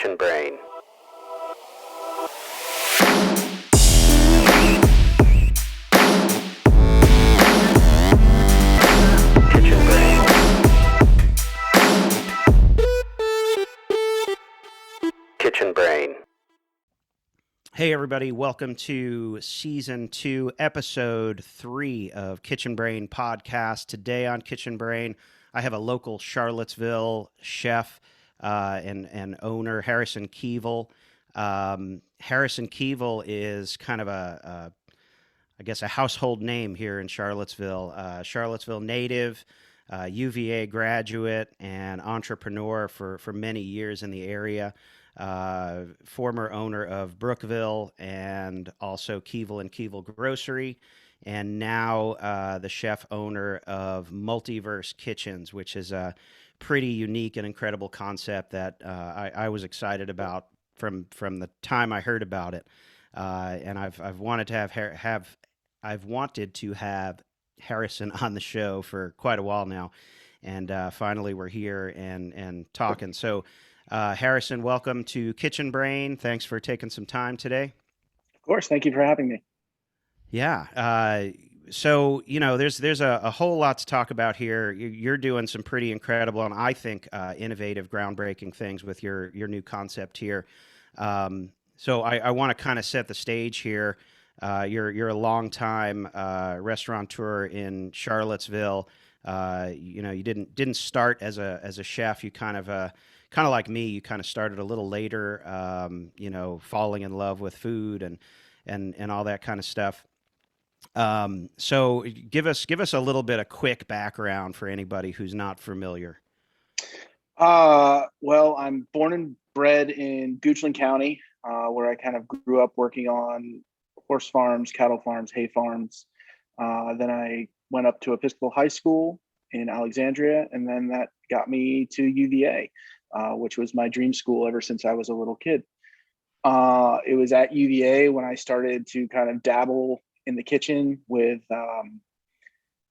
Kitchen Brain. Kitchen Brain. Kitchen Brain. Hey, everybody. Welcome to Season 2, Episode 3 of Kitchen Brain Podcast. Today on Kitchen Brain, I have a local Charlottesville chef and owner, Harrison Keevil. Harrison Keevil is kind of a household name here in Charlottesville. Charlottesville native, UVA graduate, and entrepreneur for many years in the area. Former owner of Brookville and also Kevil and Kevil Grocery, and now the chef owner of Multiverse Kitchens, which is a pretty unique and incredible concept that I was excited about from the time I heard about it. And I've wanted to I've wanted to have Harrison on the show for quite a while now, and finally we're here and talking. So. Harrison, welcome to Kitchen Brain. Thanks for taking some time today. Of course. Thank you for having me. Yeah. So, there's a whole lot to talk about here. You're doing some pretty incredible and I think innovative, groundbreaking things with your new concept here. So I want to kind of set the stage here. You're a longtime restaurateur in Charlottesville. You didn't start as a chef. You kind of like me, you kind of started a little later, falling in love with food and all that kind of stuff. So give us a little bit of quick background for anybody who's not familiar. Well, I'm born and bred in Goochland County, where I kind of grew up working on horse farms, cattle farms, hay farms. Then I went up to Episcopal High School in Alexandria, and then that got me to UVA. Which was my dream school ever since I was a little kid. It was at UVA when I started to kind of dabble in the kitchen with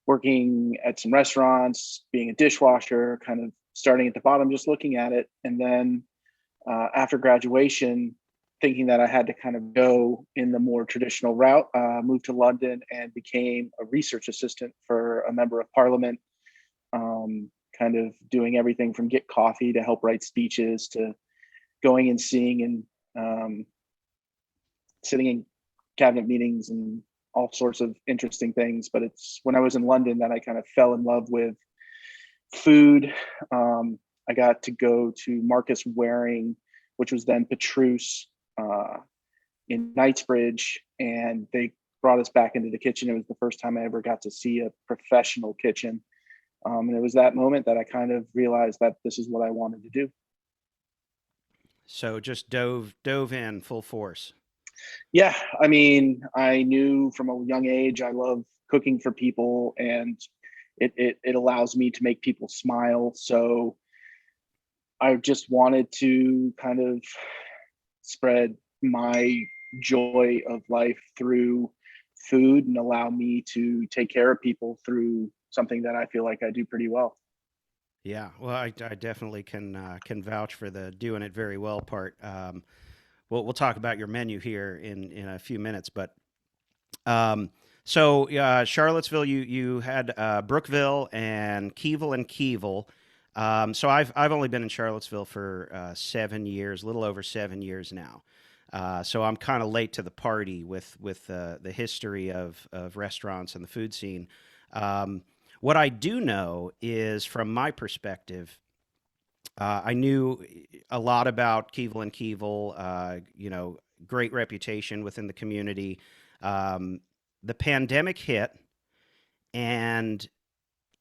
working at some restaurants, being a dishwasher, kind of starting at the bottom, just looking at it. And then after graduation, thinking that I had to kind of go in the more traditional route, moved to London and became a research assistant for a member of parliament. Kind of doing everything from get coffee to help write speeches to going and seeing and sitting in cabinet meetings and all sorts of interesting things. But it's when I was in London that I kind of fell in love with food. I got to go to Marcus Waring, which was then Petrus in Knightsbridge, and they brought us back into the kitchen. It was the first time I ever got to see a professional kitchen. And it was that moment that I kind of realized that this is what I wanted to do. So just dove in full force. Yeah. I mean, I knew from a young age, I love cooking for people, and it allows me to make people smile. So I just wanted to kind of spread my joy of life through food and allow me to take care of people through something that I feel like I do pretty well. Yeah, well, I definitely can vouch for the doing it very well part. We'll talk about your menu here in a few minutes, but Charlottesville, you had Brookville and Kevil. So I've only been in Charlottesville for 7 years, a little over 7 years now. So I'm kind of late to the party with the history of restaurants and the food scene. What I do know is, from my perspective, I knew a lot about Kevil and Kevil, great reputation within the community. The pandemic hit, and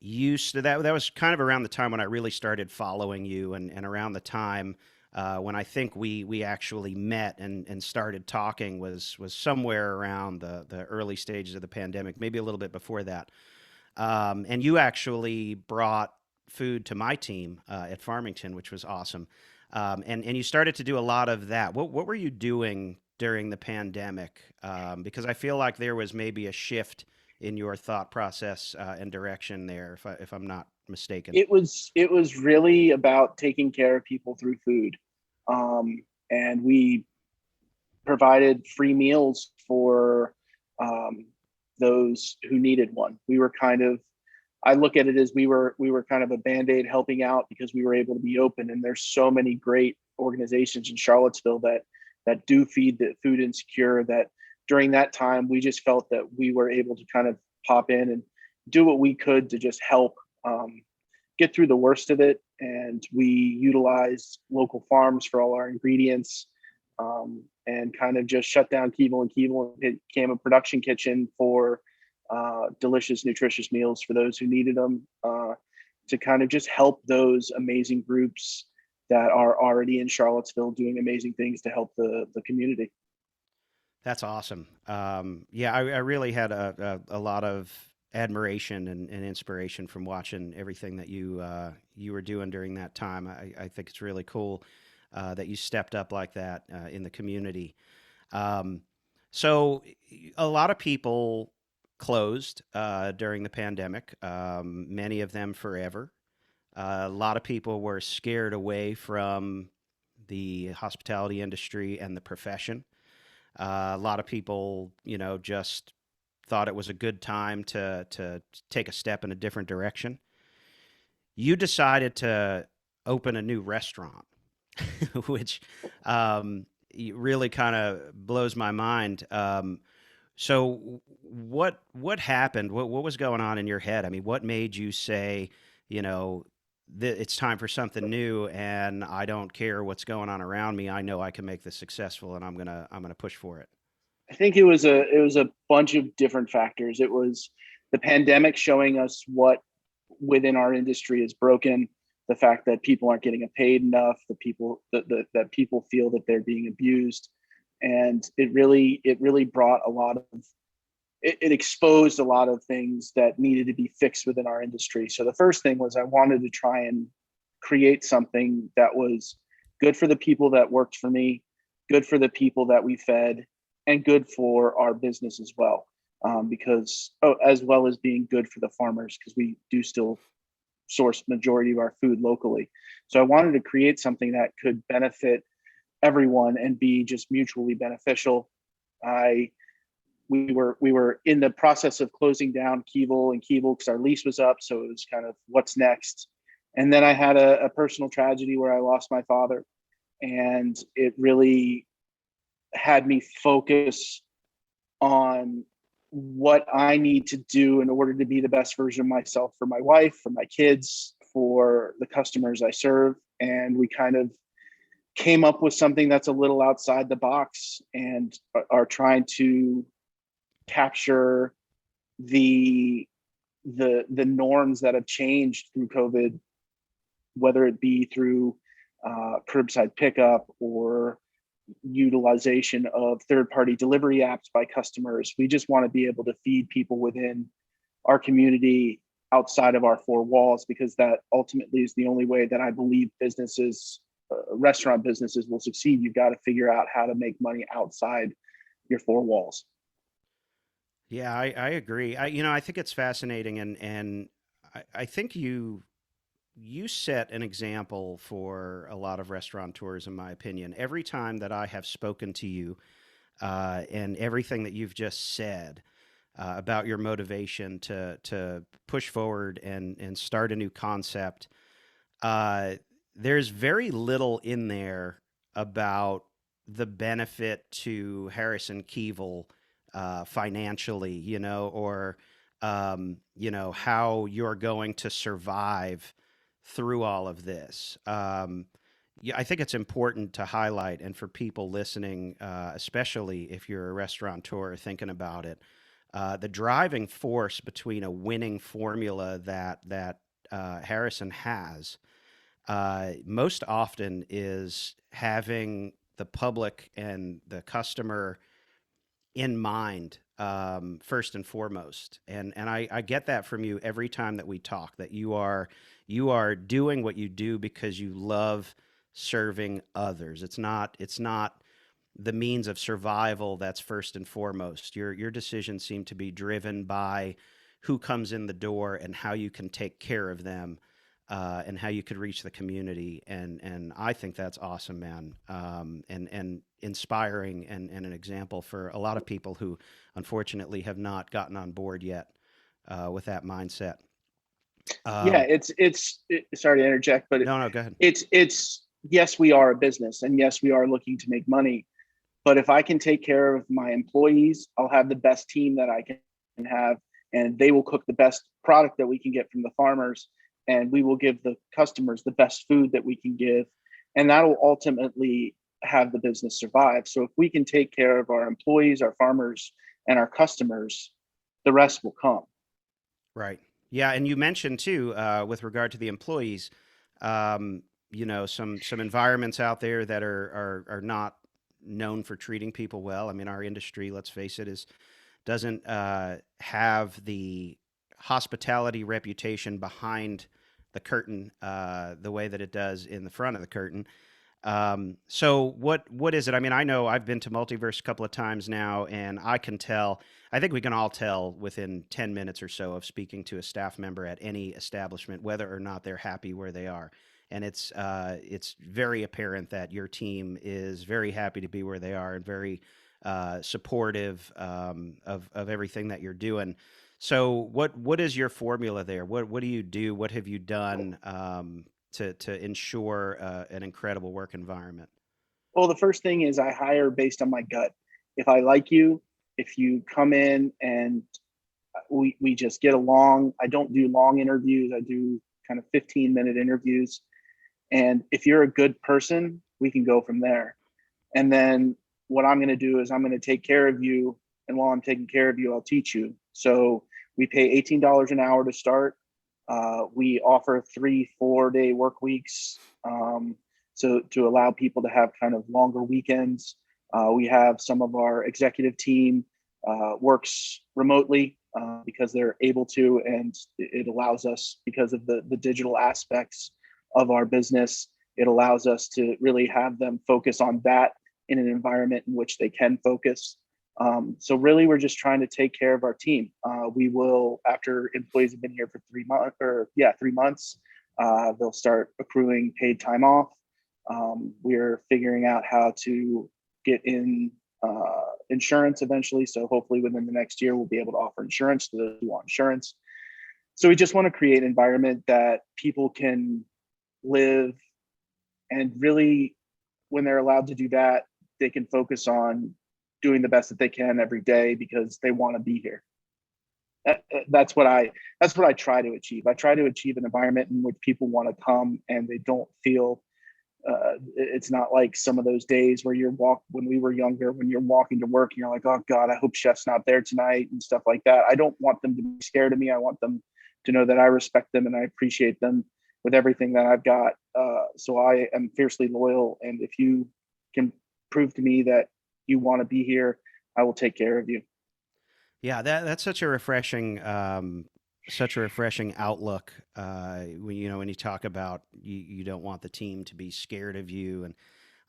that was kind of around the time when I really started following you, and around the time when I think we actually met and started talking was somewhere around the early stages of the pandemic, maybe a little bit before that. And you actually brought food to my team at Farmington, which was awesome. And you started to do a lot of that. What were you doing during the pandemic? Because I feel like there was maybe a shift in your thought process and direction there, if I'm not mistaken. It was really about taking care of people through food. and we provided free meals for um, those who needed one. We were kind of, I look at it as we were kind of a band-aid helping out because we were able to be open. And there's so many great organizations in Charlottesville that do feed the food insecure, that during that time we just felt that we were able to kind of pop in and do what we could to just help get through the worst of it. And we utilized local farms for all our ingredients, and kind of just shut down Kevil and Kevil. It became a production kitchen for delicious, nutritious meals for those who needed them, to kind of just help those amazing groups that are already in Charlottesville doing amazing things to help the community. That's awesome. Yeah, I really had a lot of admiration and inspiration from watching everything that you were doing during that time. I think it's really cool that you stepped up like that in the community. Um, so a lot of people closed during the pandemic, many of them forever. A lot of people were scared away from the hospitality industry and the profession. A lot of people, just thought it was a good time to take a step in a different direction. You decided to open a new restaurant, which really kind of blows my mind. So what happened? What was going on in your head? I mean, what made you say, you know, it's time for something new, and I don't care what's going on around me. I know I can make this successful, and I'm gonna push for it. I think it was a bunch of different factors. It was the pandemic showing us what within our industry is broken, the fact that people aren't getting paid enough, the people that people feel that they're being abused, and it really brought a lot of it exposed a lot of things that needed to be fixed within our industry. So the first thing was I wanted to try and create something that was good for the people that worked for me, good for the people that we fed, and good for our business as well. Because as well as being good for the farmers, because we do still source majority of our food locally. So I wanted to create something that could benefit everyone and be just mutually beneficial. I we were in the process of closing down Kevil and Kevil because our lease was up. So it was kind of what's next. And then I had a personal tragedy where I lost my father, and it really had me focus on what I need to do in order to be the best version of myself for my wife, for my kids, for the customers I serve. And we kind of came up with something that's a little outside the box and are trying to capture the the norms that have changed through COVID, whether it be through curbside pickup or utilization of third-party delivery apps by customers. We just want to be able to feed people within our community outside of our four walls, because that ultimately is the only way that I believe businesses, restaurant businesses, will succeed. You've got to figure out how to make money outside your four walls. Yeah, I agree. I think it's fascinating, and I think you set an example for a lot of restaurateurs, in my opinion. Every time that I have spoken to you, and everything that you've just said about your motivation to push forward and start a new concept, uh, there's very little in there about the benefit to Harrison Keevil financially, or how you're going to survive through all of this. Yeah, I think it's important to highlight, and for people listening, especially if you're a restaurateur thinking about it, the driving force between a winning formula that Harrison has most often is having the public and the customer in mind, first and foremost. And I get that from you every time that we talk, that you are doing what you do because you love serving others. It's not the means of survival that's first and foremost. Your decisions seem to be driven by who comes in the door and how you can take care of them, and how you could reach the community. And I think that's awesome, man. And inspiring and an example for a lot of people who unfortunately have not gotten on board yet with that mindset. Yeah, Um, sorry to interject, but no, no, go ahead. it's yes, we are a business, and yes, we are looking to make money. But if I can take care of my employees, I'll have the best team that I can have, and they will cook the best product that we can get from the farmers, and we will give the customers the best food that we can give, and that will ultimately have the business survive. So if we can take care of our employees, our farmers, and our customers, the rest will come. Right. Yeah, and you mentioned too, with regard to the employees, um, some environments out there that are not known for treating people well. I mean, our industry, let's face it, is doesn't have the hospitality reputation behind the curtain the way that it does in the front of the curtain. So what is it? I mean, I know I've been to Multiverse a couple of times now, and I can tell. I think we can all tell within 10 minutes or so of speaking to a staff member at any establishment whether or not they're happy where they are. And it's very apparent that your team is very happy to be where they are and very supportive of everything that you're doing. So what is your formula there? What do you do? What have you done to ensure an incredible work environment? Well, the first thing is I hire based on my gut. If I like you, if you come in and we just get along, I don't do long interviews. I do kind of 15-minute interviews. And if you're a good person, we can go from there. And then what I'm going to do is I'm going to take care of you. And while I'm taking care of you, I'll teach you. So we pay $18 an hour to start. We offer 3-4 day work weeks. So to allow people to have kind of longer weekends. We have some of our executive team works remotely because they're able to, and it allows us, because of the digital aspects of our business, it allows us to really have them focus on that in an environment in which they can focus. So really, we're just trying to take care of our team. We will, after employees have been here for 3 months, they'll start accruing paid time off. We're figuring out how to get in insurance eventually. So hopefully within the next year, we'll be able to offer insurance to those who want insurance. So we just want to create an environment that people can live, and really, when they're allowed to do that, they can focus on doing the best that they can every day because they want to be here. That's what I try to achieve. I try to achieve an environment in which people want to come and they don't feel it's not like some of those days where when we were younger, when you're walking to work and you're like, oh God, I hope chef's not there tonight and stuff like that. I don't want them to be scared of me. I want them to know that I respect them and I appreciate them with everything that I've got. So I am fiercely loyal. And if you can prove to me that you want to be here, I will take care of you. Yeah, that's such a refreshing outlook. When you talk about you don't want the team to be scared of you, and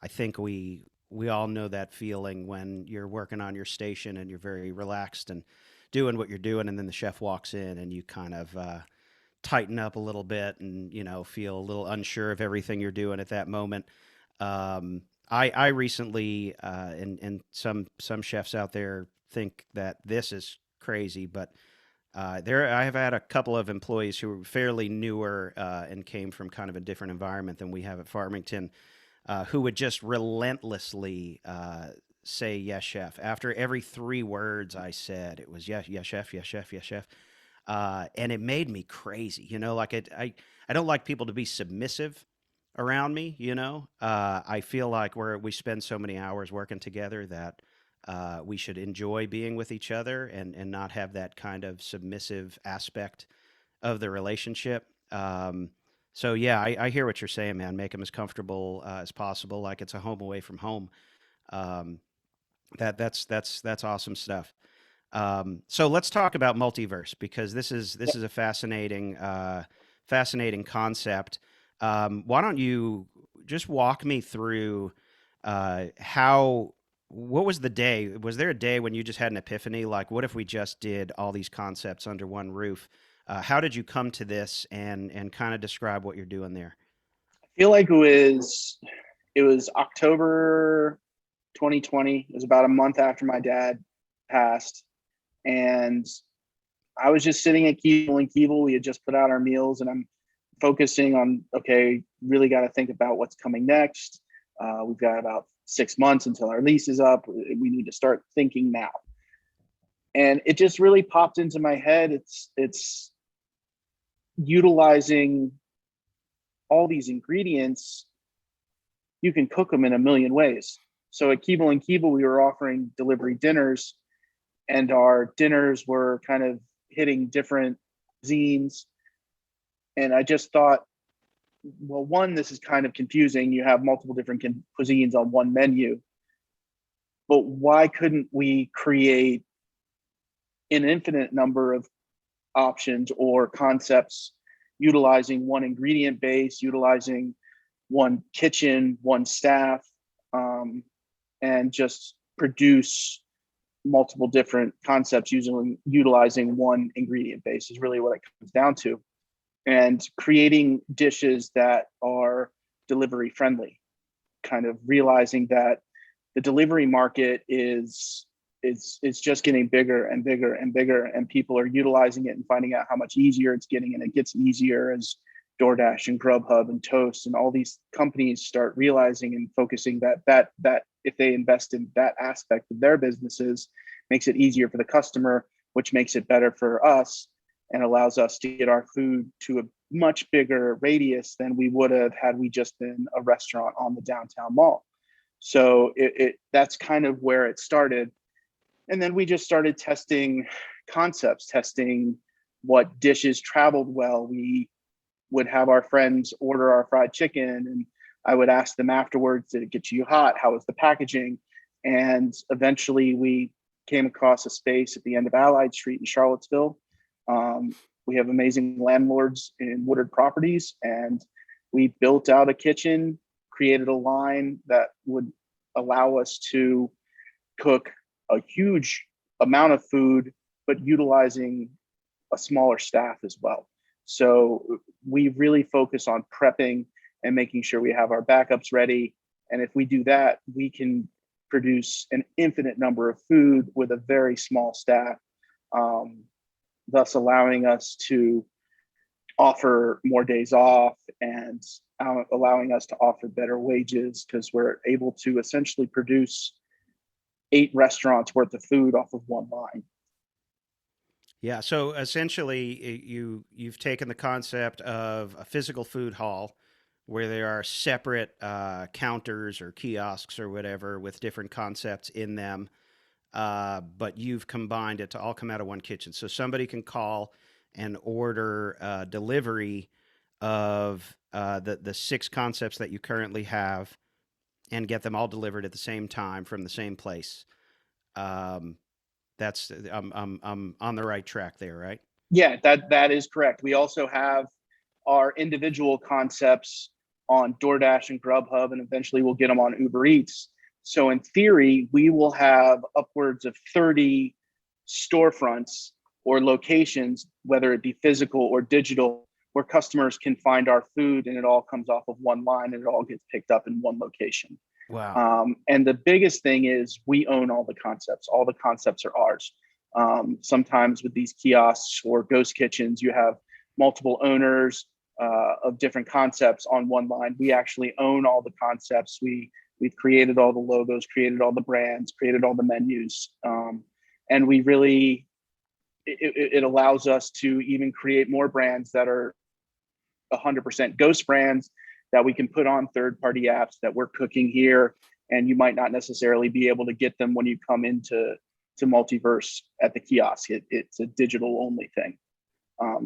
I think we all know that feeling when you're working on your station and you're very relaxed and doing what you're doing, and then the chef walks in and you kind of tighten up a little bit and feel a little unsure of everything you're doing at that moment. I recently and some chefs out there think that this is crazy, but I have had a couple of employees who were fairly newer and came from kind of a different environment than we have at Farmington, who would just relentlessly say yes, chef. After every 3 words I said, it was yes, yes, chef, yes, chef, yes, chef. And it made me crazy, like I don't like people to be submissive around me, I feel like we spend so many hours working together that we should enjoy being with each other and not have that kind of submissive aspect of the relationship. So yeah, I hear what you're saying, man. Make them as comfortable as possible, like it's a home away from home. Um, that's awesome stuff. So let's talk about multiverse because this is a fascinating concept. Why don't you just walk me through how what was the day? Was there a day when you just had an epiphany? Like, what if we just did all these concepts under one roof? How did you come to this, and kind of describe what you're doing there? I feel like it was October 2020. It was about a month after my dad passed, and I was just sitting at Kevil and Kevil. We had just put out our meals, and I'm focusing on, okay, really got to think about what's coming next. We've got about 6 months until our lease is up. We need to start thinking now. And it just really popped into my head. It's utilizing all these ingredients. You can cook them in a million ways. So at Kevil and Kevil, we were offering delivery dinners, and our dinners were kind of hitting different cuisines. And I just thought, well, one, this is kind of confusing. You have multiple different cuisines on one menu, but why couldn't we create an infinite number of options or concepts utilizing one ingredient base, utilizing one kitchen, one staff, and just produce multiple different concepts utilizing one ingredient base is really what it comes down to. And creating dishes that are delivery friendly, kind of realizing that the delivery market is just getting bigger and bigger and bigger, and people are utilizing it and finding out how much easier it's getting. And it gets easier as DoorDash and Grubhub and Toast and all these companies start realizing and focusing that if they invest in that aspect of their businesses, makes it easier for the customer, which makes it better for us and allows us to get our food to a much bigger radius than we would have had we just been a restaurant on the downtown mall. So that's kind of where it started. And then we just started testing concepts, testing what dishes traveled well. We would have our friends order our fried chicken, and I would ask them afterwards, did it get you hot? How was the packaging? And eventually we came across a space at the end of Allied Street in Charlottesville. We have amazing landlords in Woodard Properties, and we built out a kitchen, created a line that would allow us to cook a huge amount of food, but utilizing a smaller staff as well. So we really focus on prepping and making sure we have our backups ready. And if we do that, we can produce an infinite number of food with a very small staff, thus allowing us to offer more days off and allowing us to offer better wages, because we're able to essentially produce 8 restaurants worth of food off of one line. Yeah, so essentially, you've taken the concept of a physical food hall where there are separate counters or kiosks or whatever with different concepts in them, but you've combined it to all come out of one kitchen. So somebody can call and order delivery of the 6 concepts that you currently have and get them all delivered at the same time from the same place. Um, that's I'm on the right track there, right? Yeah, that is correct. We also have our individual concepts on DoorDash and Grubhub, and eventually we'll get them on Uber Eats. So in theory, we will have upwards of 30 storefronts or locations, whether it be physical or digital, where customers can find our food and it all comes off of one line and it all gets picked up in one location. Wow. And the biggest thing is we own all the concepts. All the concepts are ours. Sometimes with these kiosks or ghost kitchens, you have multiple owners of different concepts on one line. We actually own all the concepts. We've created all the logos, created all the brands, created all the menus, and we really it allows us to even create more brands that are 100% ghost brands that we can put on third-party apps that we're cooking here, and you might not necessarily be able to get them when you come into Multiverse at the kiosk. It's a digital only thing.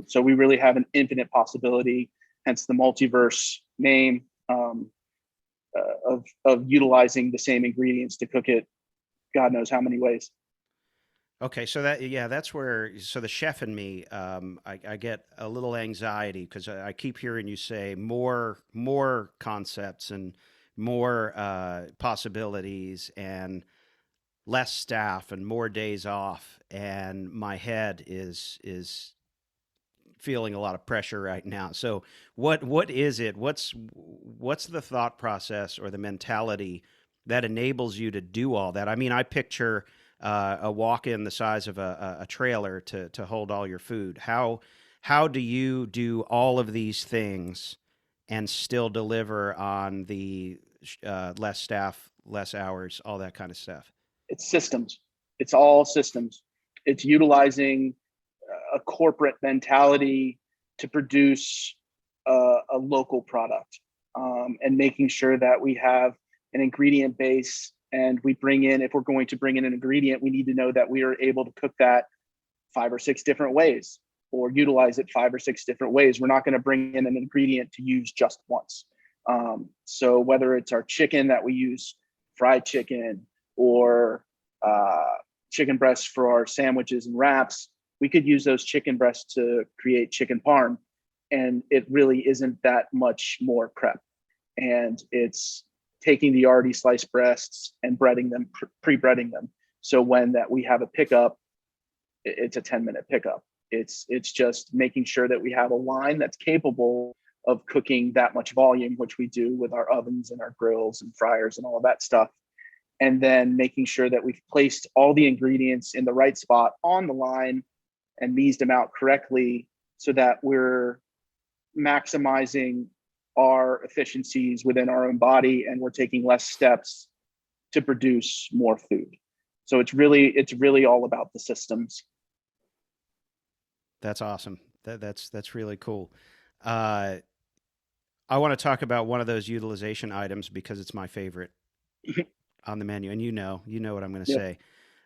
So we really have an infinite possibility, hence the Multiverse name, of utilizing the same ingredients to cook it God knows how many ways. Okay, so that's where the chef in me, I get a little anxiety because I keep hearing you say more concepts and more possibilities and less staff and more days off, and my head is feeling a lot of pressure right now. So what is it? What's the thought process or the mentality that enables you to do all that? I mean, I picture a walk-in the size of a trailer to hold all your food. How do you do all of these things and still deliver on the less staff, less hours, all that kind of stuff? It's systems. It's all systems. It's utilizing a corporate mentality to produce a local product, and making sure that we have an ingredient base, and we bring in, if we're going to bring in an ingredient, we need to know that we are able to cook that 5 or 6 different ways, or utilize it 5 or 6 different ways. We're not going to bring in an ingredient to use just once. So whether it's our chicken that we use, fried chicken, or chicken breasts for our sandwiches and wraps, we could use those chicken breasts to create chicken parm, and it really isn't that much more prep. And it's taking the already sliced breasts and breading them, pre-breading them. So when that we have a pickup, it's a 10-minute pickup. It's just making sure that we have a line that's capable of cooking that much volume, which we do with our ovens and our grills and fryers and all of that stuff. And then making sure that we've placed all the ingredients in the right spot on the line and meased them out correctly, so that we're maximizing our efficiencies within our own body, and we're taking less steps to produce more food. So it's really all about the systems. That's awesome. That's really cool. I want to talk about one of those utilization items because it's my favorite on the menu, and you know what I'm going to Yep. say.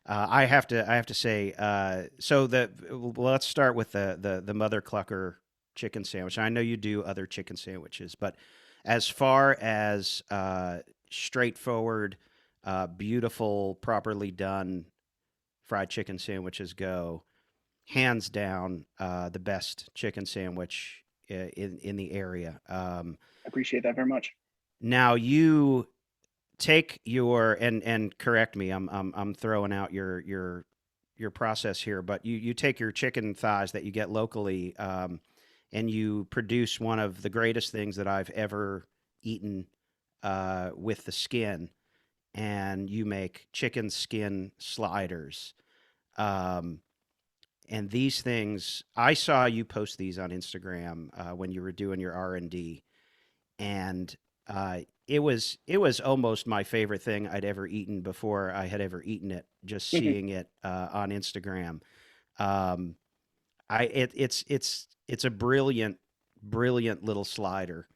I have to say. Let's start with the mother clucker chicken sandwich. I know you do other chicken sandwiches, but as far as straightforward, beautiful, properly done fried chicken sandwiches go, hands down, the best chicken sandwich in the area. I appreciate that very much. Now you take your and correct me. I'm throwing out your process here, but you take your chicken thighs that you get locally, and you produce one of the greatest things that I've ever eaten with the skin, and you make chicken skin sliders. And these things, I saw you post these on Instagram when you were doing your R&D, and it was almost my favorite thing I'd ever eaten before I had ever eaten it. Just seeing it on Instagram, it's a brilliant little slider.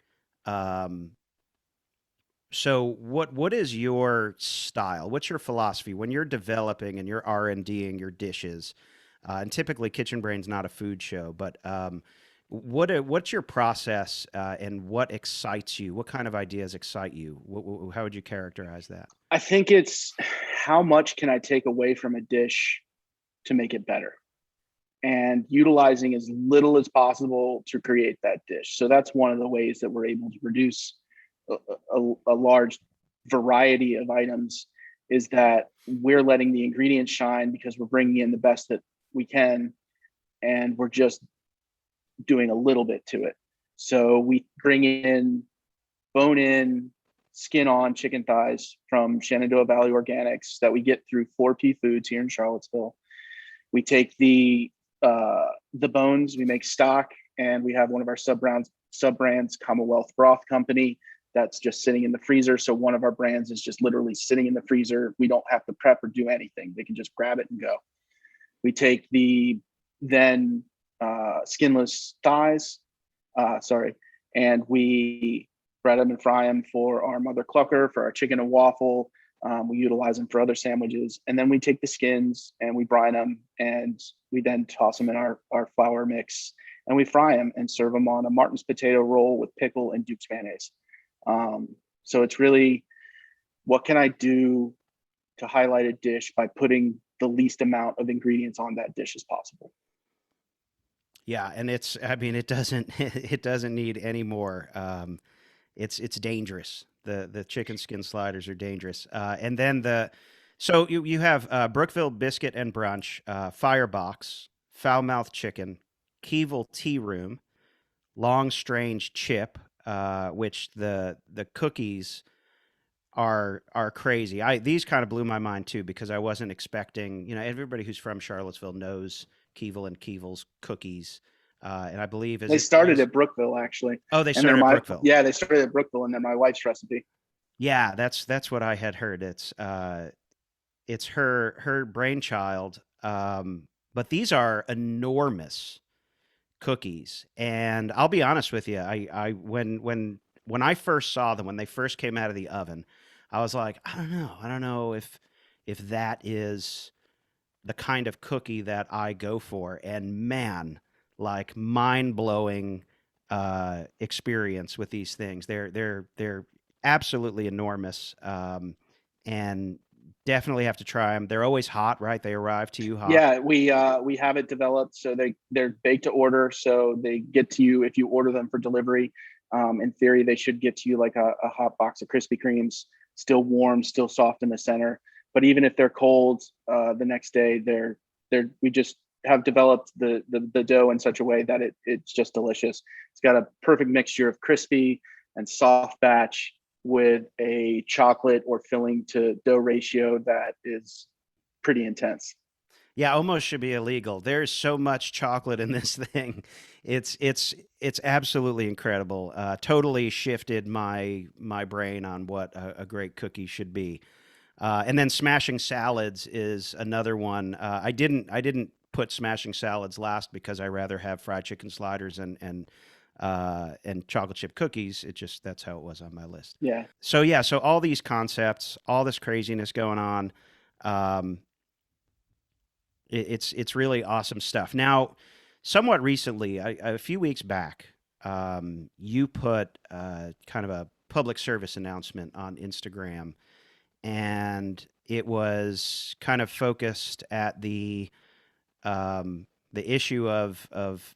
So what is your style? What's your philosophy when you're developing and you're R&Ding your dishes? And typically, Kitchen Brain's not a food show, but what's your process, and what excites you? What kind of ideas excite you? How would you characterize that? I think it's how much can I take away from a dish to make it better, and utilizing as little as possible to create that dish. So that's one of the ways that we're able to produce a large variety of items, is that we're letting the ingredients shine because we're bringing in the best that we can, and we're just doing a little bit to it. So we bring in bone-in, skin-on chicken thighs from Shenandoah Valley Organics that we get through 4P Foods here in Charlottesville. We take the bones, we make stock, and we have one of our sub-brands, Commonwealth Broth Company, that's just sitting in the freezer. So one of our brands is just literally sitting in the freezer. We don't have to prep or do anything. They can just grab it and go. We take the then skinless thighs, and we bread them and fry them for our mother clucker, for our chicken and waffle. We utilize them for other sandwiches. And then we take the skins and we brine them, and we then toss them in our flour mix, and we fry them and serve them on a Martin's potato roll with pickle and Duke's mayonnaise. So it's really, what can I do to highlight a dish by putting the least amount of ingredients on that dish as possible? Yeah, and it doesn't need any more. It's dangerous. The chicken skin sliders are dangerous. And then so you have Brookville biscuit and brunch, firebox, foul mouth chicken, Kevil Tea Room, Long Strange Chip, which the cookies are crazy. These kind of blew my mind too because I wasn't expecting. Everybody who's from Charlottesville knows Kevil and Kevil's cookies, and I believe They started at Brookville actually. Oh, they And they're started at Brookville. Yeah, they started at Brookville, and they're my wife's recipe. Yeah, that's what I had heard. It's her brainchild. But these are enormous cookies, and I'll be honest with you. I when I first saw them, when they first came out of the oven, I was like, I don't know if that is the kind of cookie that I go for. And man, like mind blowing experience with these things. They're absolutely enormous, and definitely have to try them. They're always hot, right? They arrive to you hot. Yeah, we have it developed so they're baked to order, so they get to you if you order them for delivery. In theory, they should get to you like a hot box of Krispy Kremes, still warm, still soft in the center. But even if they're cold, the next day, we just have developed the dough in such a way that it's just delicious. It's got a perfect mixture of crispy and soft batch with a chocolate or filling to dough ratio that is pretty intense. Yeah, almost should be illegal. There's so much chocolate in this thing. It's absolutely incredible. Totally shifted my brain on what a great cookie should be. And then smashing salads is another one. I didn't put smashing salads last because I rather have fried chicken sliders and chocolate chip cookies. That's how it was on my list. Yeah. So all these concepts, all this craziness going on. It's really awesome stuff. Now, somewhat recently, a few weeks back, you put kind of a public service announcement on Instagram, and it was kind of focused at the issue of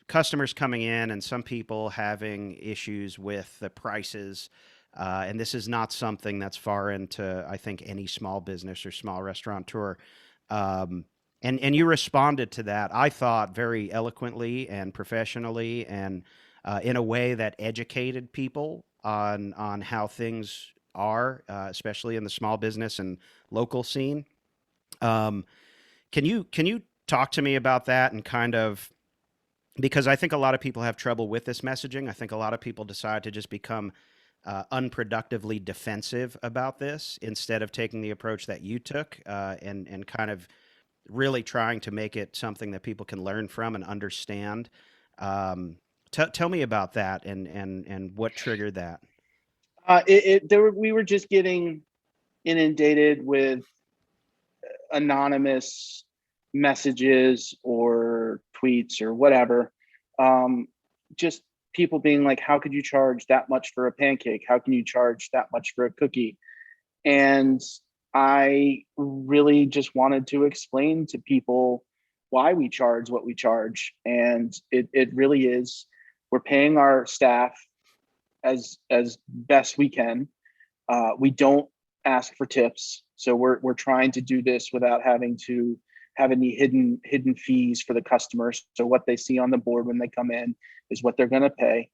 customers coming in and some people having issues with the prices. And this is not something that's far into, I think, any small business or small restaurateur. And you responded to that, I thought, very eloquently and professionally, and in a way that educated people on how things are, especially in the small business and local scene. Can you talk to me about that and kind of, because I think a lot of people have trouble with this messaging. I think a lot of people decide to just become unproductively defensive about this instead of taking the approach that you took, and kind of really trying to make it something that people can learn from and understand. Tell me about that and what triggered that. We were just getting inundated with anonymous messages or tweets or whatever. Just people being like, how could you charge that much for a pancake? How can you charge that much for a cookie? And I really just wanted to explain to people why we charge what we charge. And it really is, we're paying our staff as best we can. We don't ask for tips. So we're trying to do this without having to have any hidden fees for the customers. So what they see on the board when they come in is what they're going to pay.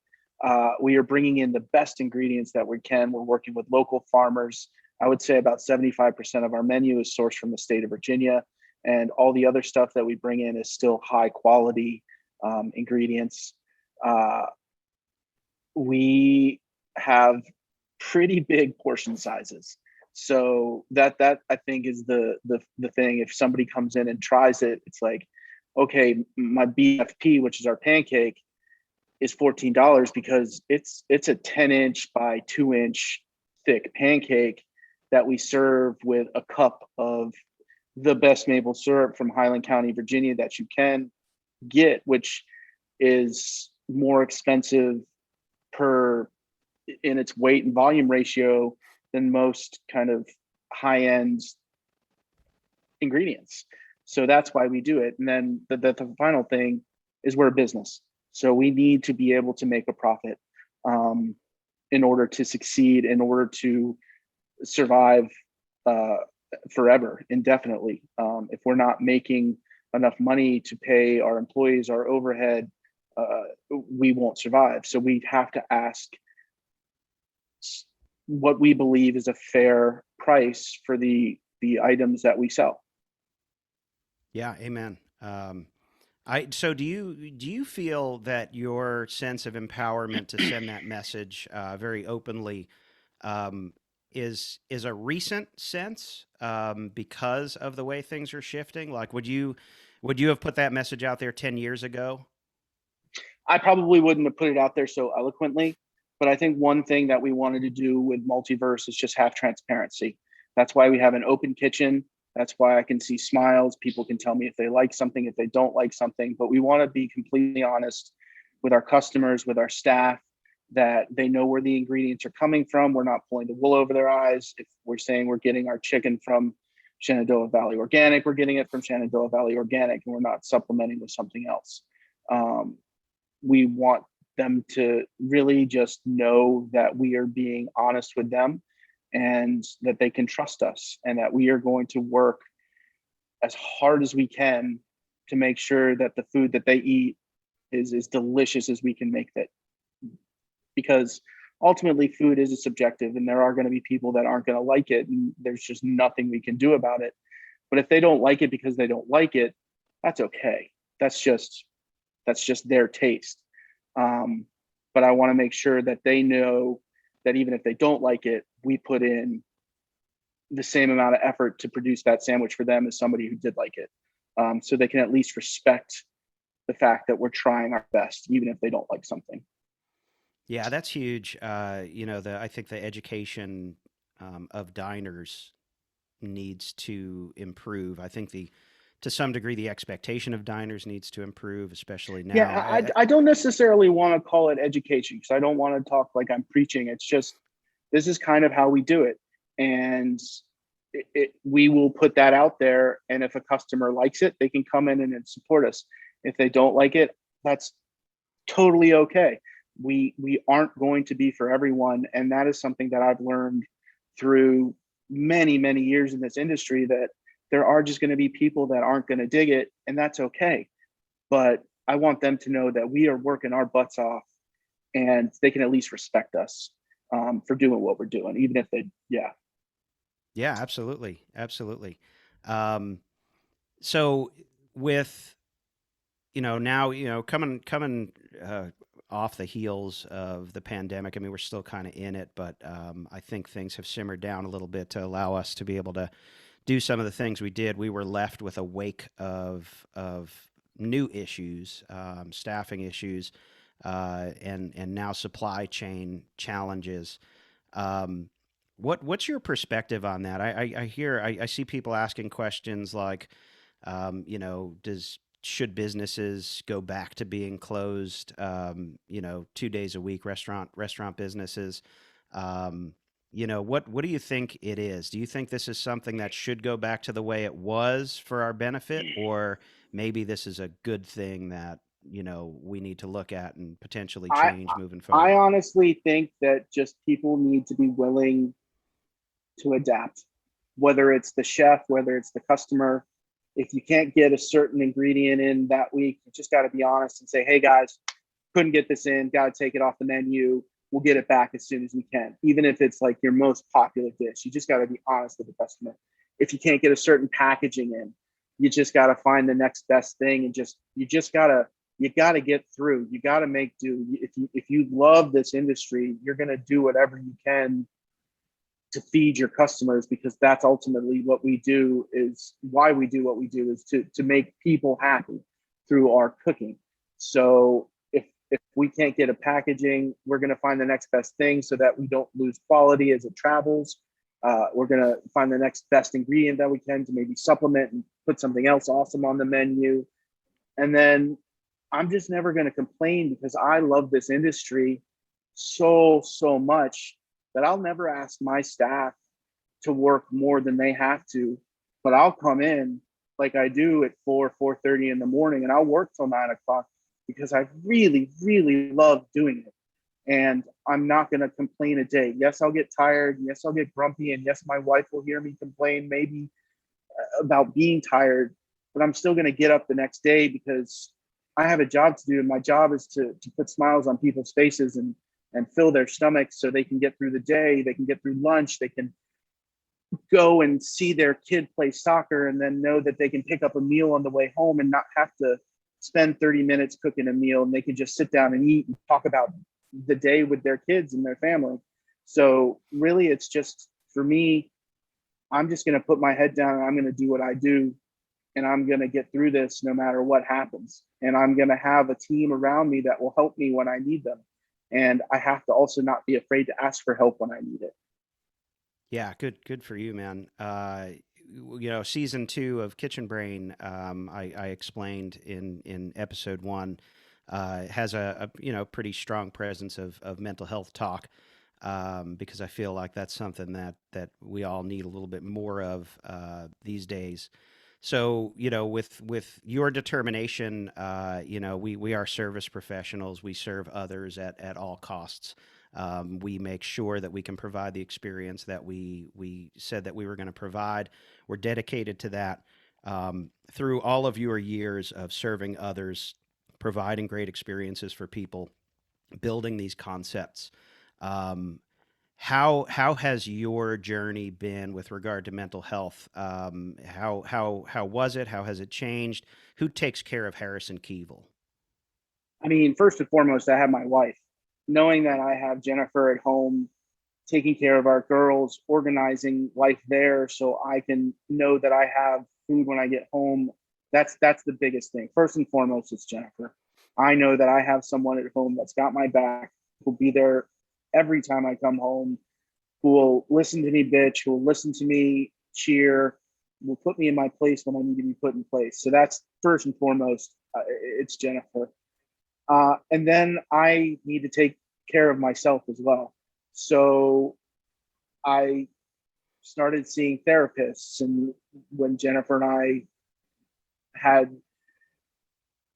We are bringing in the best ingredients that we can. We're working with local farmers. I would say about 75% of our menu is sourced from the state of Virginia, and all the other stuff that we bring in is still high quality ingredients. We have pretty big portion sizes. So that I think is the thing. If somebody comes in and tries it, it's like, okay, my BFP, which is our pancake, is $14 because it's a 10-inch by 2-inch thick pancake that we serve with a cup of the best maple syrup from Highland County, Virginia that you can get, which is more expensive in its weight and volume ratio than most kind of high-end ingredients. So that's why we do it. And then the final thing is we're a business. So we need to be able to make a profit in order to succeed, in order to survive forever, indefinitely. If we're not making enough money to pay our employees, our overhead, we won't survive. So we have to ask what we believe is a fair price for the items that we sell. Yeah, amen. So do you feel that your sense of empowerment to send that message very openly um, is a recent sense because of the way things are shifting? Like, would you have put that message out there 10 years ago? I probably wouldn't have put it out there so eloquently, but I think one thing that we wanted to do with Multiverse is just have transparency. That's why we have an open kitchen. That's why I can see smiles. People can tell me if they like something, if they don't like something, but we want to be completely honest with our customers, with our staff, that they know where the ingredients are coming from. We're not pulling the wool over their eyes. If we're saying we're getting our chicken from Shenandoah Valley Organic, we're getting it from Shenandoah Valley Organic, and we're not supplementing with something else. We want them to really just know that we are being honest with them and that they can trust us, and that we are going to work as hard as we can to make sure that the food that they eat is as delicious as we can make it. Because ultimately food is a subjective, and there are going to be people that aren't going to like it, and there's just nothing we can do about it. But if they don't like it because they don't like it, that's okay. That's just their taste. But I want to make sure that they know that even if they don't like it, we put in the same amount of effort to produce that sandwich for them as somebody who did like it. So they can at least respect the fact that we're trying our best, even if they don't like something. Yeah, that's huge. I think the education of diners needs to improve. I think to some degree, the expectation of diners needs to improve, especially now. Yeah, I don't necessarily want to call it education, because I don't want to talk like I'm preaching. It's just, this is kind of how we do it. And we will put that out there. And if a customer likes it, they can come in and support us. If they don't like it, that's totally okay. We aren't going to be for everyone. And that is something that I've learned through many, many years in this industry, that there are just going to be people that aren't going to dig it, and that's okay. But I want them to know that we are working our butts off, and they can at least respect us for doing what we're doing, even if they, yeah. Yeah, absolutely. Absolutely. So with, now, coming off the heels of the pandemic, I mean, we're still kind of in it, but I think things have simmered down a little bit to allow us to be able to do some of the things we did. We were left with a wake of new issues, staffing issues, and now supply chain challenges. What's your perspective on that? I see people asking questions like, should businesses go back to being closed? 2 days a week, restaurant businesses. What do you think it is? Do you think this is something that should go back to the way it was for our benefit, or maybe this is a good thing that we need to look at and potentially change moving forward? I honestly think that just people need to be willing to adapt, whether it's the chef, whether it's the customer. If you can't get a certain ingredient in that week, you just got to be honest and say, hey guys, couldn't get this in, got to take it off the menu. We'll get it back as soon as we can. Even if it's like your most popular dish, you just got to be honest with the customer. If you can't get a certain packaging in, you just got to find the next best thing, and you got to get through. You got to make do. If you love this industry, you're going to do whatever you can to feed your customers, because that's ultimately what we do, is why we do what we do, is to make people happy through our cooking. So if we can't get a packaging, we're going to find the next best thing so that we don't lose quality as it travels. We're going to find the next best ingredient that we can to maybe supplement and put something else awesome on the menu. And then I'm just never going to complain, because I love this industry so much that I'll never ask my staff to work more than they have to. But I'll come in like I do at 4:30 in the morning, and I'll work till 9 o'clock, because I really, really love doing it. And I'm not going to complain a day. Yes, I'll get tired. Yes, I'll get grumpy. And yes, my wife will hear me complain maybe about being tired. but I'm still going to get up the next day because I have a job to do. And my job is to put smiles on people's faces and fill their stomachs so they can get through the day. They can get through lunch. They can go and see their kid play soccer and then know that they can pick up a meal on the way home and not have to spend 30 minutes cooking a meal, and they can just sit down and eat and talk about the day with their kids and their family. So really, it's just, for me, I'm just going to put my head down and I'm going to do what I do, and I'm going to get through this no matter what happens. And I'm going to have a team around me that will help me when I need them. And I have to also not be afraid to ask for help when I need it. Yeah, good for you, man. Season 2 of Kitchen Brain, I explained in episode 1, has a pretty strong presence of mental health talk, because I feel like that's something that we all need a little bit more of these days. So, with your determination, we are service professionals. We serve others at all costs. We make sure that we can provide the experience that we said that we were going to provide. We're dedicated to that. Through all of your years of serving others, providing great experiences for people, building these concepts. How has your journey been with regard to mental health? How was it? How has it changed? Who takes care of Harrison Keevil? I mean, first and foremost, I have my wife. Knowing that I have Jennifer at home, taking care of our girls, organizing life there so I can know that I have food when I get home. That's the biggest thing. First and foremost, it's Jennifer. I know that I have someone at home that's got my back, who'll be there every time I come home, who will listen to me bitch, who will listen to me cheer, will put me in my place when I need to be put in place. So that's first and foremost, it's Jennifer. And then I need to take care of myself as well. So I started seeing therapists. And when Jennifer and I had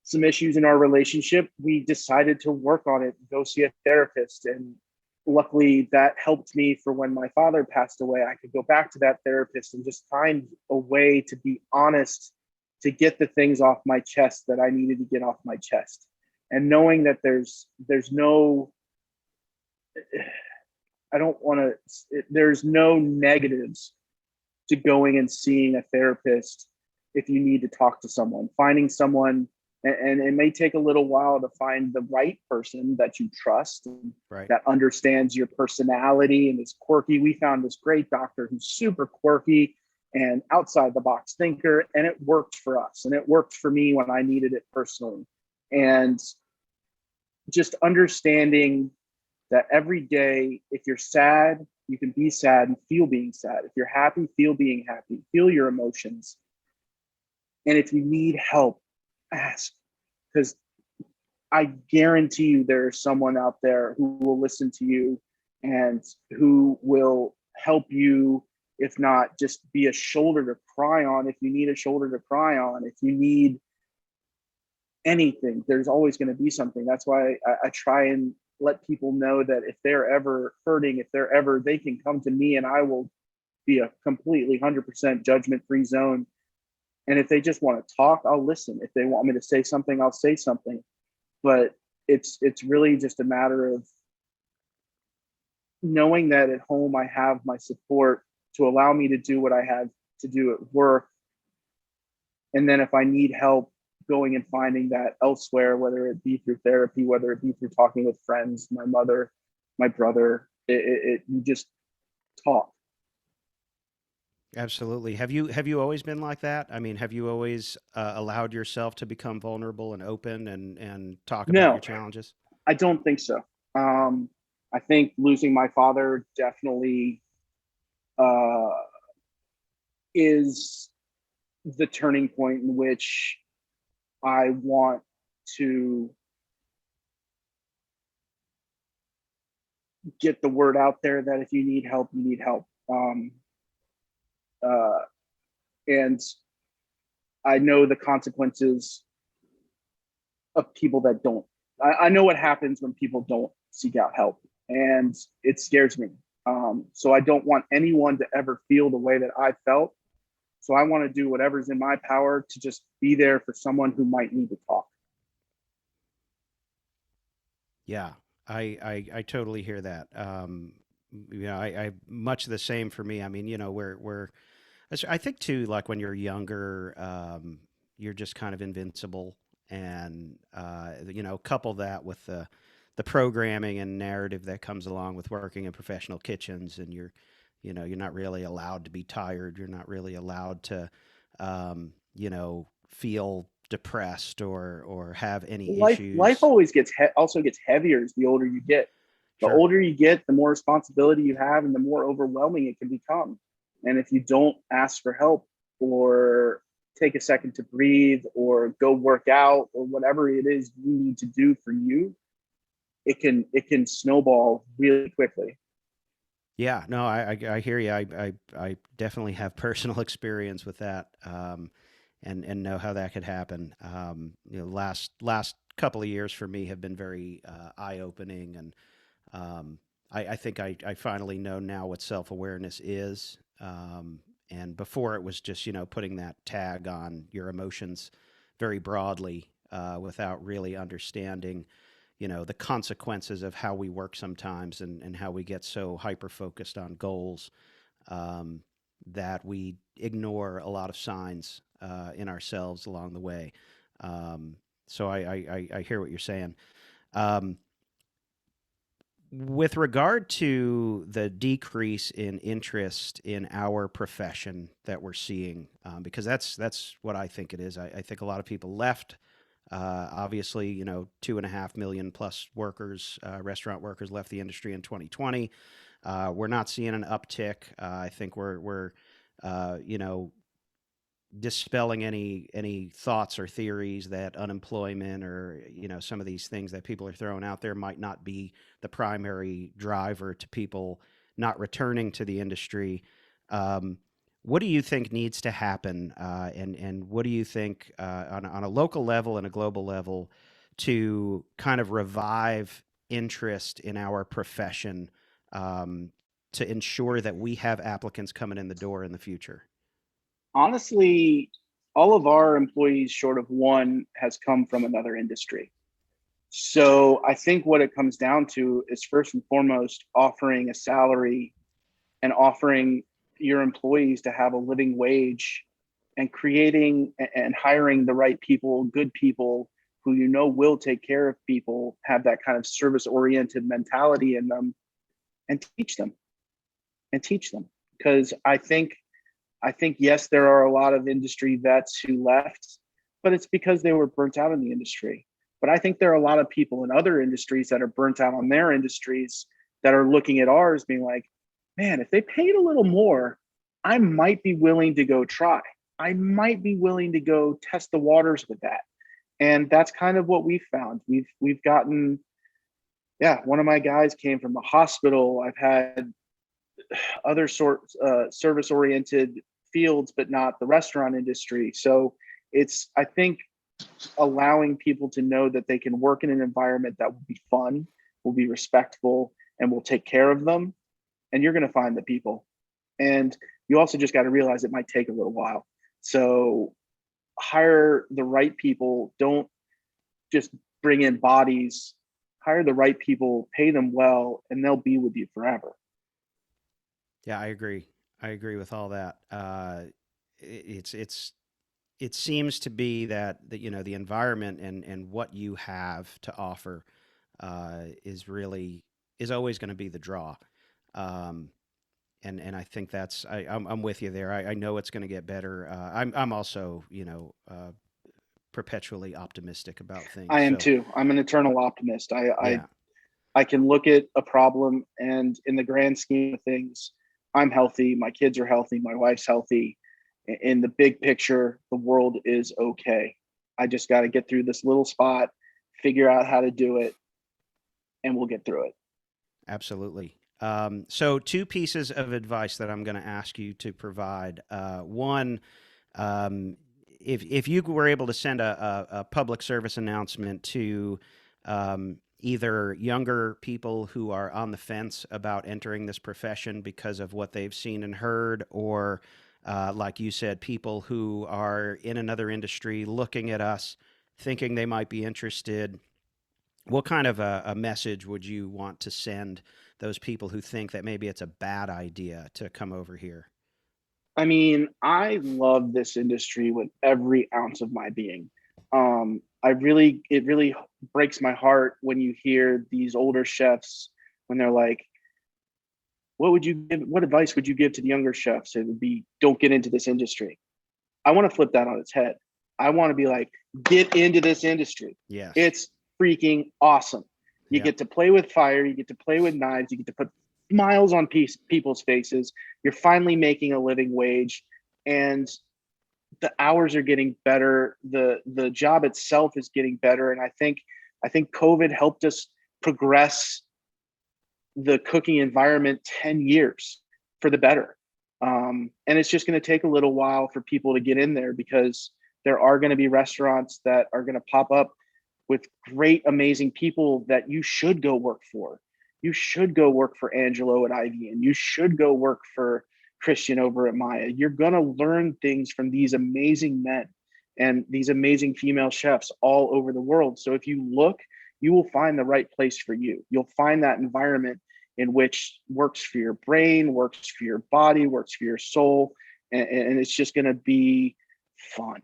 some issues in our relationship, we decided to work on it, go see a therapist. And luckily that helped me for when my father passed away. I could go back to that therapist and just find a way to be honest, to get the things off my chest that I needed to get off my chest. And knowing that there's no, there's no negatives to going and seeing a therapist if you need to talk to someone. Finding someone, and it may take a little while to find the right person that you trust and Right. that understands your personality and is quirky. We found this great doctor who's super quirky and outside the box thinker, and it worked for us. And it worked for me when I needed it personally. And just understanding that every day, if you're sad, you can be sad and feel being sad. If you're happy, feel being happy, feel your emotions. And if you need help, ask, because I guarantee you there is someone out there who will listen to you and who will help you. If not, just be a shoulder to cry on. If you need a shoulder to cry on, if you need anything, there's always going to be something. That's why I try and let people know that if they're ever hurting, they can come to me and I will be a completely 100% judgment-free zone. And if they just want to talk, I'll listen. If they want me to say something, I'll say something. But it's really just a matter of knowing that at home I have my support to allow me to do what I have to do at work. And then if I need help, going and finding that elsewhere, whether it be through therapy, whether it be through talking with friends, my mother, my brother, you just talk. Absolutely. Have you always been like that? I mean, have you always allowed yourself to become vulnerable and open and talk about No, your challenges? I don't think so. I think losing my father definitely is the turning point in which I want to get the word out there that if you need help, you need help. And I know the consequences of people that don't. I know what happens when people don't seek out help, and it scares me. So I don't want anyone to ever feel the way that I felt. So I want to do whatever's in my power to just be there for someone who might need to talk. Yeah, I totally hear that. I much the same for me. I mean, I think too, like when you're younger, you're just kind of invincible, and couple that with the programming and narrative that comes along with working in professional kitchens, and you're not really allowed to be tired. You're not really allowed to, feel depressed or have any Life issues. always also gets heavier as the older you get. The Sure. older you get, the more responsibility you have, and the more overwhelming it can become. And if you don't ask for help or take a second to breathe or go work out or whatever it is you need to do for you, it can snowball really quickly. Yeah, no, I hear you. I definitely have personal experience with that, and know how that could happen. Last couple of years for me have been very eye opening, and I think I finally know now what self awareness is. And before it was just putting that tag on your emotions very broadly, without really understanding the consequences of how we work sometimes, and how we get so hyper focused on goals, um, that we ignore a lot of signs in ourselves along the way. So I hear what you're saying. Um, with regard to the decrease in interest in our profession that we're seeing, because that's what I think it is. I think a lot of people left. Obviously, 2.5 million plus workers, restaurant workers, left the industry in 2020. We're not seeing an uptick. I think we're you know dispelling any thoughts or theories that unemployment, or some of these things that people are throwing out there, might not be the primary driver to people not returning to the industry. Um, what do you think needs to happen, and what do you think, on a local level and a global level, to kind of revive interest in our profession, um, to ensure that we have applicants coming in the door in the future? Honestly, all of our employees, short of one, has come from another industry. So I think what it comes down to is first and foremost offering a salary and offering your employees to have a living wage, and creating and hiring the right people, good people who will take care of people, have that kind of service oriented mentality in them, and teach them. Because I think yes, there are a lot of industry vets who left, but it's because they were burnt out in the industry. But I think there are a lot of people in other industries that are burnt out on their industries that are looking at ours being like, man, if they paid a little more, I might be willing to go try. I might be willing to go test the waters with that. And that's kind of what we've found. We've gotten, yeah, one of my guys came from a hospital. I've had other sorts service oriented fields, but not the restaurant industry. So it's, I think, allowing people to know that they can work in an environment that will be fun, will be respectful, and will take care of them. And you're going to find the people. And you also just got to realize it might take a little while. So hire the right people. Don't just bring in bodies. Hire the right people, pay them well, and they'll be with you forever. Yeah, I agree. I agree with all that. It seems to be that the environment and what you have to offer, is always going to be the draw. Um, and I think I'm with you there. I know it's going to get better. I'm also perpetually optimistic about things. I am So too. I'm an eternal optimist. I, I yeah, I can look at a problem, and in the grand scheme of things, I'm healthy, my kids are healthy, my wife's healthy. In the big picture, the world is okay. I just got to get through this little spot, figure out how to do it, and we'll get through it. absolutely. So two pieces of advice that I'm going to ask you to provide. One, um, if you were able to send a public service announcement to, either younger people who are on the fence about entering this profession because of what they've seen and heard, or like you said, people who are in another industry looking at us, thinking they might be interested. What kind of a message would you want to send those people who think that maybe it's a bad idea to come over here? I mean, I love this industry with every ounce of my being. It really breaks my heart when you hear these older chefs when they're like, what advice would you give to the younger chefs? It would be, don't get into this industry. I want to flip that on its head. I want to be like, get into this industry. Yes. It's freaking awesome. You Yep. get to play with fire, you get to play with knives, you get to put smiles on people's faces. You're finally making a living wage, and the hours are getting better. The job itself is getting better, and I think COVID helped us progress the cooking environment 10 years for the better. And it's just going to take a little while for people to get in there, because there are going to be restaurants that are going to pop up with great, amazing people that you should go work for. You should go work for Angelo at Ivy, and you should go work for Christian over at Maya. You're going to learn things from these amazing men and these amazing female chefs all over the world. So if you look, you will find the right place for you. You'll find that environment in which works for your brain, works for your body, works for your soul, and it's just going to be fun.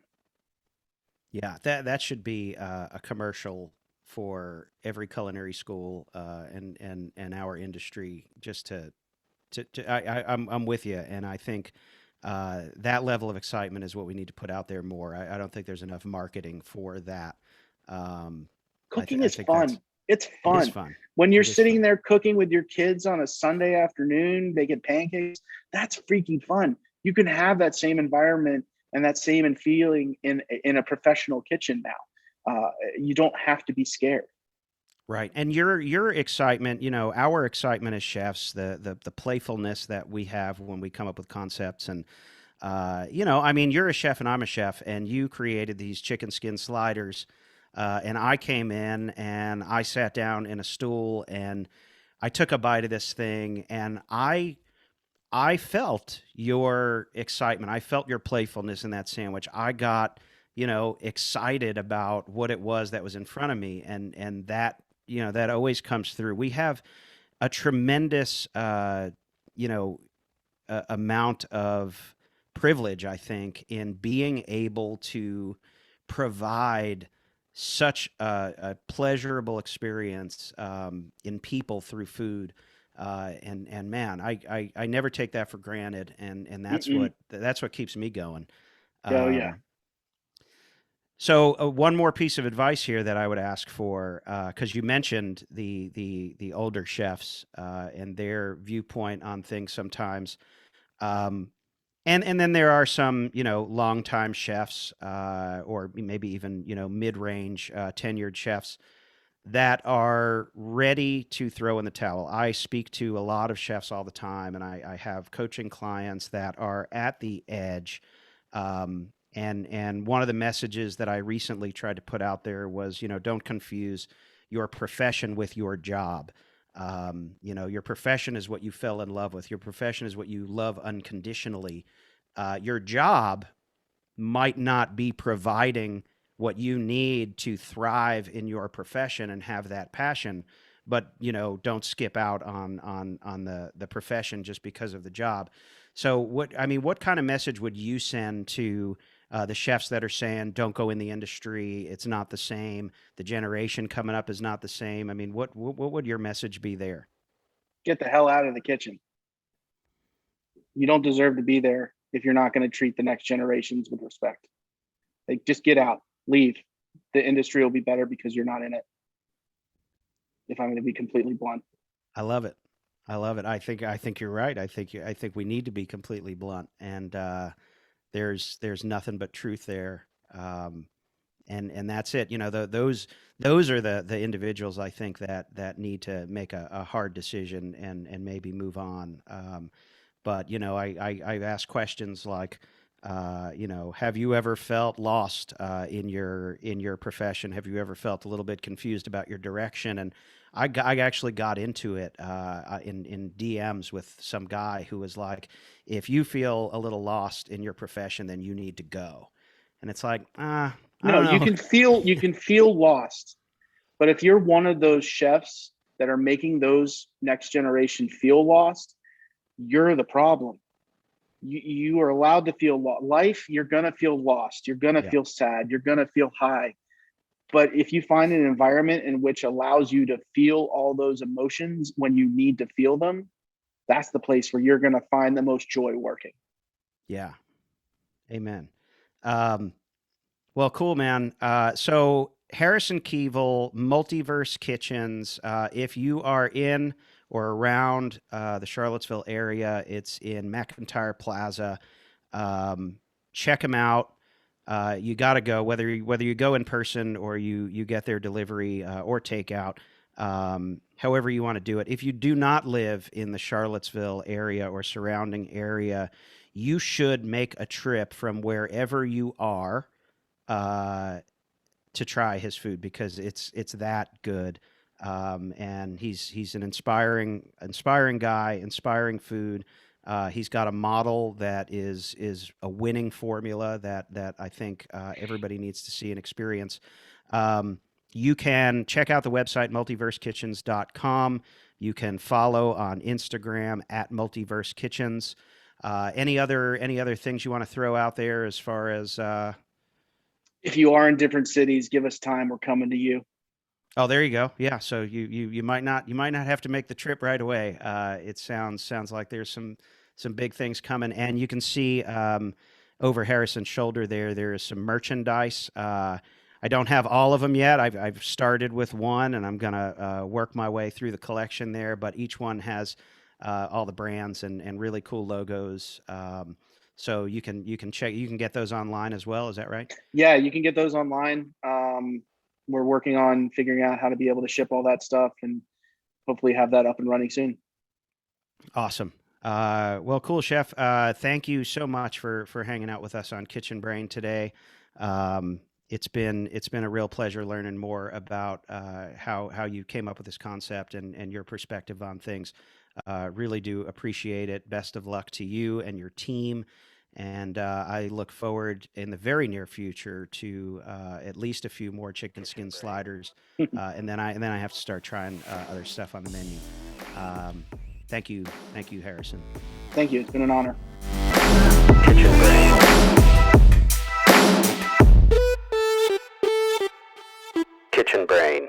Yeah, that should be a commercial for every culinary school and our industry. Just I'm with you, and I think that level of excitement is what we need to put out there more. I don't think there's enough marketing for that. Um, Cooking I is think that's fun. It's it is fun. fun. When you're It is sitting fun. there cooking with your kids on a Sunday afternoon, making pancakes, that's freaking fun. You can have that same environment and that same feeling in a professional kitchen now. You don't have to be scared. Right. And your excitement, our excitement as chefs, the playfulness that we have when we come up with concepts and I mean, you're a chef and I'm a chef, and you created these chicken skin sliders. And I came in and I sat down in a stool and I took a bite of this thing and I felt your excitement. I felt your playfulness in that sandwich. I got, excited about what it was that was in front of me, and that, that always comes through. We have a tremendous, you know, amount of privilege, I think, in being able to provide such a pleasurable experience in people through food. And man, I never take that for granted, and Mm-mm. that's what keeps me going. Oh yeah. Um, so one more piece of advice here that I would ask for, because you mentioned the older chefs and their viewpoint on things sometimes. Um, and then there are some, longtime chefs, or maybe even, mid-range, tenured chefs that are ready to throw in the towel. I speak to a lot of chefs all the time, and I have coaching clients that are at the edge. And one of the messages that I recently tried to put out there was, don't confuse your profession with your job. Your profession is what you fell in love with. Your profession is what you love unconditionally. Your job might not be providing what you need to thrive in your profession and have that passion, but don't skip out on the profession just because of the job. So what kind of message would you send to the chefs that are saying don't go in the industry, it's not the same, the generation coming up is not the same? I mean, what would your message be there? Get the hell out of the kitchen. You don't deserve to be there if you're not going to treat the next generations with respect. Like, just get out, leave. The industry will be better because you're not in it. If I'm going to be completely blunt. I love it. I love it. I think you're right. I think we need to be completely blunt, and there's nothing but truth there. And that's it. Those are the individuals I think that need to make a hard decision and maybe move on. But I ask questions like, Have you ever felt lost in your profession? Have you ever felt a little bit confused about your direction? And I actually got into it in DMs with some guy who was like, if you feel a little lost in your profession, then you need to go. And it's like, I No, don't know. you can feel lost. But if you're one of those chefs that are making those next generation feel lost, you're the problem. You are allowed to feel life. You're going to feel lost. You're going to Yeah. feel sad. You're going to feel high. But if you find an environment in which allows you to feel all those emotions when you need to feel them, that's the place where you're going to find the most joy working. Yeah. Amen. Well, cool, man. So Harrison Keevil, Multiverse Kitchens. If you are in or around the Charlottesville area, it's in McIntyre Plaza. Check them out. You got to go, whether you go in person or you get their delivery or takeout. However you want to do it. If you do not live in the Charlottesville area or surrounding area, you should make a trip from wherever you are to try his food, because it's that good. And he's an inspiring guy, inspiring food. He's got a model that is a winning formula that I think everybody needs to see and experience. You can check out the website multiversekitchens.com. You can follow on Instagram at Multiverse Kitchens. Any other things you want to throw out there as far as If you are in different cities, give us time. We're coming to you. Oh, there you go. Yeah, so you might not have to make the trip right away. It sounds like there's some big things coming, and you can see over Harrison's shoulder there is some merchandise. I don't have all of them yet. I've started with one, and I'm gonna work my way through the collection there. But each one has all the brands and really cool logos. So you can get those online as well. Is that right? Yeah, you can get those online. We're working on figuring out how to be able to ship all that stuff and hopefully have that up and running soon. Awesome. Well, cool, Chef. Thank you so much for hanging out with us on Kitchen Brain today. It's been a real pleasure learning more about how you came up with this concept and your perspective on things. Really do appreciate it. Best of luck to you and your team. And I look forward in the very near future to at least a few more chicken skin sliders, and then I have to start trying other stuff on the menu. Thank you, Harrison. Thank you. It's been an honor. Kitchen Brain. Kitchen Brain.